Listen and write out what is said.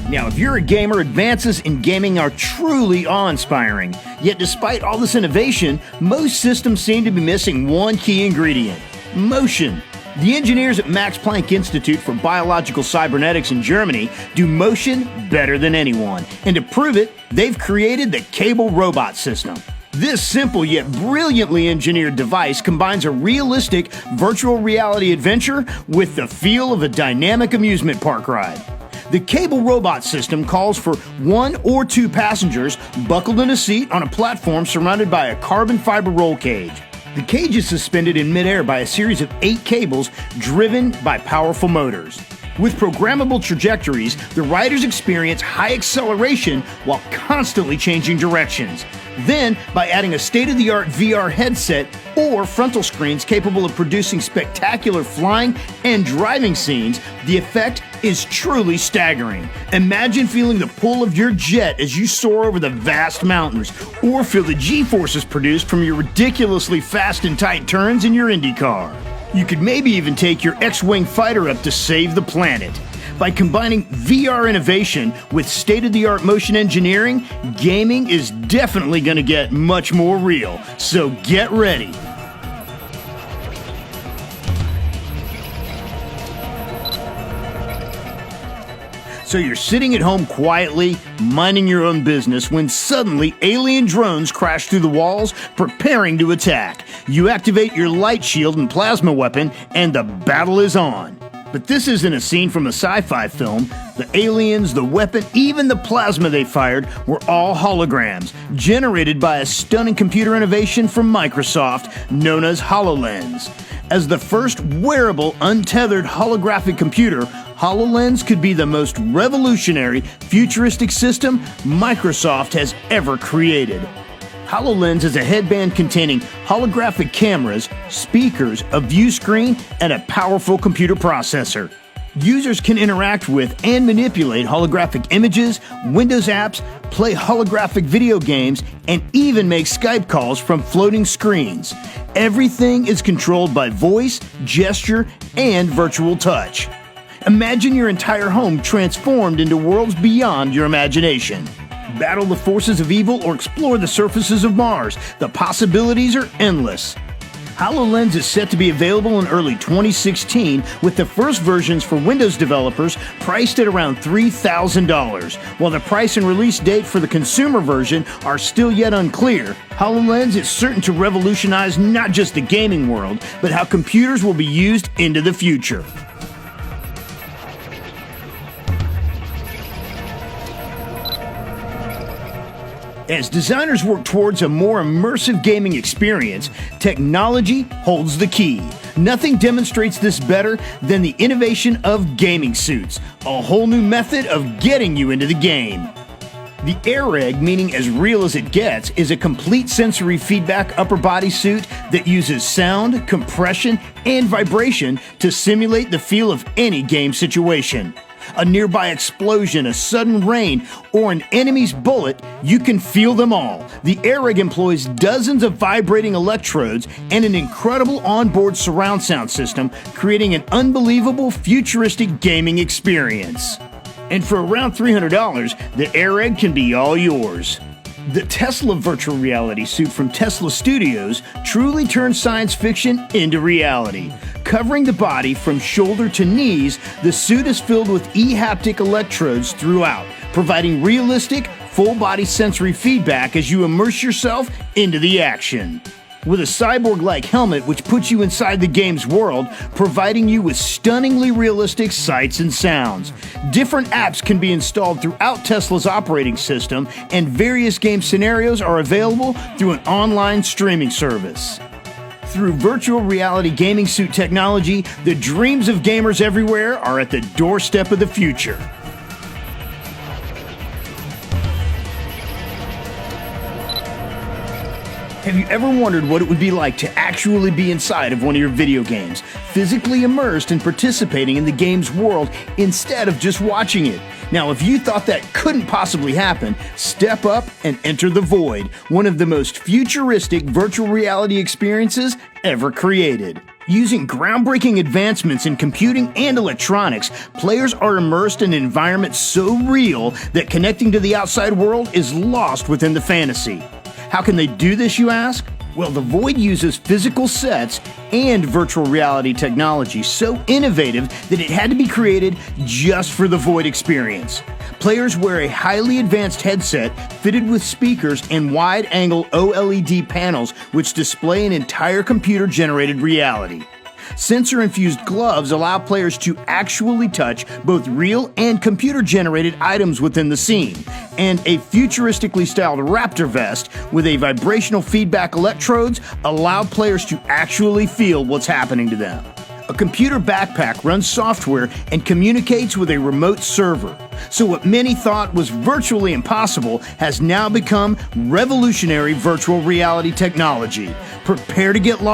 Now, if you're a gamer, advances in gaming are truly awe-inspiring. Yet despite all this innovation, most systems seem to be missing one key ingredient: motion. The engineers at Max Planck Institute for Biological Cybernetics in Germany do motion better than anyone. And to prove it, they've created the Cable Robot System. This simple yet brilliantly engineered device combines a realistic virtual reality adventure with the feel of a dynamic amusement park ride. The Cable Robot System calls for 1 or 2 passengers buckled in a seat on a platform surrounded by a carbon fiber roll cage. The cage is suspended in midair by a series of 8 cables driven by powerful motors. With programmable trajectories, the riders experience high acceleration while constantly changing directions. Then, by adding a state-of-the-art VR headset or frontal screens capable of producing spectacular flying and driving scenes, the effect is truly staggering. Imagine feeling the pull of your jet as you soar over the vast mountains, or feel the G-forces produced from your ridiculously fast and tight turns in your Indy car. You could maybe even take your X-Wing fighter up to save the planet. By combining VR innovation with state-of-the-art motion engineering, gaming is definitely going to get much more real. So get ready. So you're sitting at home quietly, minding your own business, when suddenly alien drones crash through the walls, preparing to attack. You activate your light shield and plasma weapon, and the battle is on. But this isn't a scene from a sci-fi film. The aliens, the weapon, even the plasma they fired were all holograms, generated by a stunning computer innovation from Microsoft known as HoloLens. As the first wearable, untethered holographic computer, HoloLens could be the most revolutionary, futuristic system Microsoft has ever created. HoloLens is a headband containing holographic cameras, speakers, a view screen, and a powerful computer processor. Users can interact with and manipulate holographic images, Windows apps, play holographic video games, and even make Skype calls from floating screens. Everything is controlled by voice, gesture, and virtual touch. Imagine your entire home transformed into worlds beyond your imagination. Battle the forces of evil or explore the surfaces of Mars. The possibilities are endless. HoloLens is set to be available in early 2016, with the first versions for Windows developers priced at around $3,000. While the price and release date for the consumer version are still yet unclear, HoloLens is certain to revolutionize not just the gaming world, but how computers will be used into the future. As designers work towards a more immersive gaming experience, technology holds the key. Nothing demonstrates this better than the innovation of gaming suits, a whole new method of getting you into the game. The AirEgg, meaning as real as it gets, is a complete sensory feedback upper body suit that uses sound, compression, and vibration to simulate the feel of any game situation. A nearby explosion, a sudden rain, or an enemy's bullet, you can feel them all. The AirEgg employs dozens of vibrating electrodes and an incredible onboard surround sound system, creating an unbelievable futuristic gaming experience. And for around $300, the AirEgg can be all yours. The Tesla virtual reality suit from Tesla Studios truly turns science fiction into reality. Covering the body from shoulder to knees, the suit is filled with e-haptic electrodes throughout, providing realistic, full-body sensory feedback as you immerse yourself into the action. With a cyborg-like helmet which puts you inside the game's world, providing you with stunningly realistic sights and sounds. Different apps can be installed throughout Tesla's operating system, and various game scenarios are available through an online streaming service. Through virtual reality gaming suit technology, the dreams of gamers everywhere are at the doorstep of the future. Have you ever wondered what it would be like to actually be inside of one of your video games, physically immersed and participating in the game's world instead of just watching it? Now, if you thought that couldn't possibly happen, step up and enter the Void, one of the most futuristic virtual reality experiences ever created. Using groundbreaking advancements in computing and electronics, players are immersed in an environment so real that connecting to the outside world is lost within the fantasy. How can they do this, you ask? Well, the Void uses physical sets and virtual reality technology so innovative that it had to be created just for the Void experience. Players wear a highly advanced headset fitted with speakers and wide-angle OLED panels which display an entire computer-generated reality. Sensor-infused gloves allow players to actually touch both real and computer-generated items within the scene, and a futuristically styled Raptor vest with a vibrational feedback electrodes allow players to actually feel what's happening to them. A computer backpack runs software and communicates with a remote server. So what many thought was virtually impossible has now become revolutionary virtual reality technology. Prepare to get lost